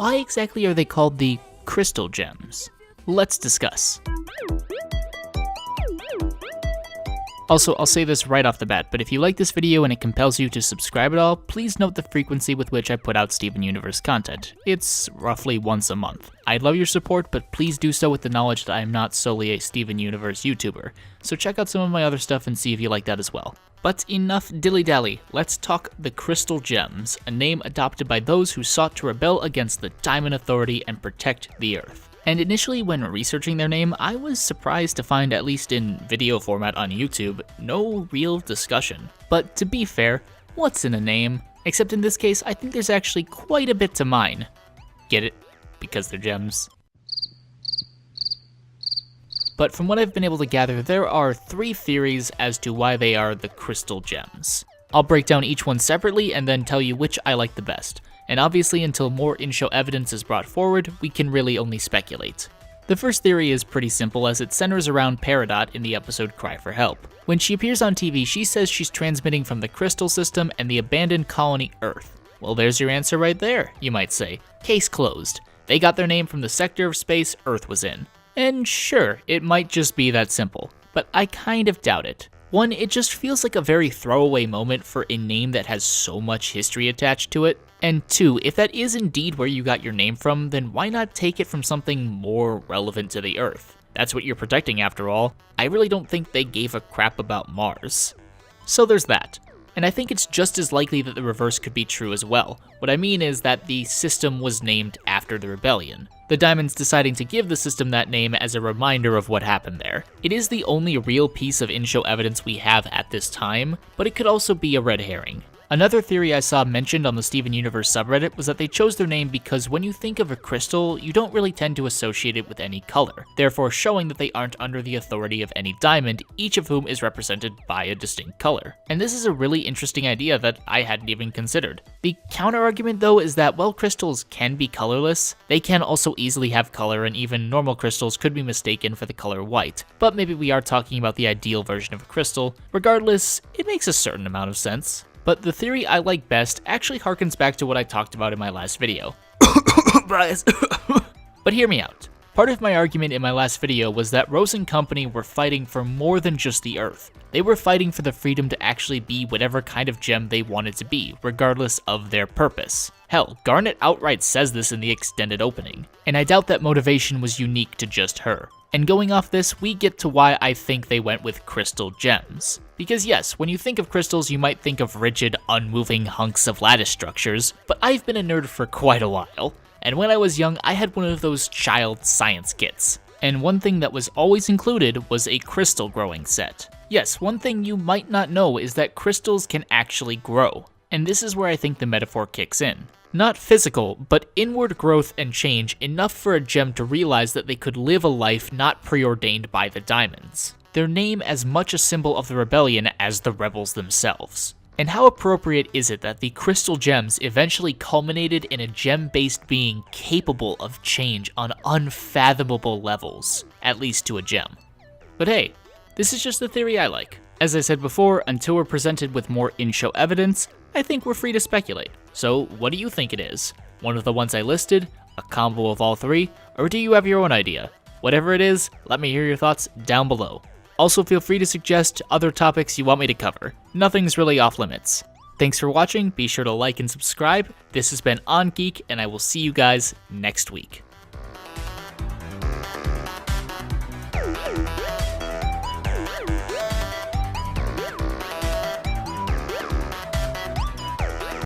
why exactly are they called the crystal gems? Let's discuss. Also, I'll say this right off the bat, but if you like this video and it compels you to subscribe at all, please note the frequency with which I put out Steven Universe content. It's roughly once a month. I'd love your support, but please do so with the knowledge that I am not solely a Steven Universe YouTuber, so check out some of my other stuff and see if you like that as well. But enough dilly-dally, let's talk the Crystal Gems, a name adopted by those who sought to rebel against the Diamond Authority and protect the Earth. And initially when researching their name, I was surprised to find, at least in video format on YouTube, no real discussion. But to be fair, what's in a name? Except in this case, I think there's actually quite a bit to mine. Get it? Because they're gems. But from what I've been able to gather, there are 3 theories as to why they are the Crystal Gems. I'll break down each one separately and then tell you which I like the best. And obviously until more in-show evidence is brought forward, we can really only speculate. The first theory is pretty simple as it centers around Peridot in the episode Cry for Help. When she appears on TV, she says she's transmitting from the Crystal System and the abandoned colony Earth. Well, there's your answer right there, you might say. Case closed. They got their name from the sector of space Earth was in. And sure, it might just be that simple, but I kind of doubt it. 1, it just feels like a very throwaway moment for a name that has so much history attached to it. And 2, if that is indeed where you got your name from, then why not take it from something more relevant to the Earth? That's what you're protecting after all. I really don't think they gave a crap about Mars. So there's that. And I think it's just as likely that the reverse could be true as well. What I mean is that the system was named after the rebellion. The Diamonds deciding to give the system that name as a reminder of what happened there. It is the only real piece of in-show evidence we have at this time, but it could also be a red herring. Another theory I saw mentioned on the Steven Universe subreddit was that they chose their name because when you think of a crystal, you don't really tend to associate it with any color, therefore showing that they aren't under the authority of any diamond, each of whom is represented by a distinct color. And this is a really interesting idea that I hadn't even considered. The counter-argument though is that while crystals can be colorless, they can also easily have color, and even normal crystals could be mistaken for the color white. But maybe we are talking about the ideal version of a crystal. Regardless, it makes a certain amount of sense. But the theory I like best actually harkens back to what I talked about in my last video. But hear me out. Part of my argument in my last video was that Rose and company were fighting for more than just the Earth. They were fighting for the freedom to actually be whatever kind of gem they wanted to be, regardless of their purpose. Hell, Garnet outright says this in the extended opening, and I doubt that motivation was unique to just her. And going off this, we get to why I think they went with crystal gems. Because yes, when you think of crystals, you might think of rigid, unmoving hunks of lattice structures, but I've been a nerd for quite a while. And when I was young, I had one of those child science kits. And one thing that was always included was a crystal growing set. Yes, one thing you might not know is that crystals can actually grow. And this is where I think the metaphor kicks in. Not physical, but inward growth and change enough for a gem to realize that they could live a life not preordained by the Diamonds. Their name as much a symbol of the rebellion as the rebels themselves. And how appropriate is it that the crystal gems eventually culminated in a gem-based being capable of change on unfathomable levels, at least to a gem. But hey, this is just the theory I like. As I said before, until we're presented with more in-show evidence, I think we're free to speculate. So what do you think it is? One of the ones I listed, a combo of all 3, or do you have your own idea? Whatever it is, let me hear your thoughts down below. Also feel free to suggest other topics you want me to cover. Nothing's really off limits. Thanks for watching, be sure to like and subscribe. This has been On Geek, and I will see you guys next week.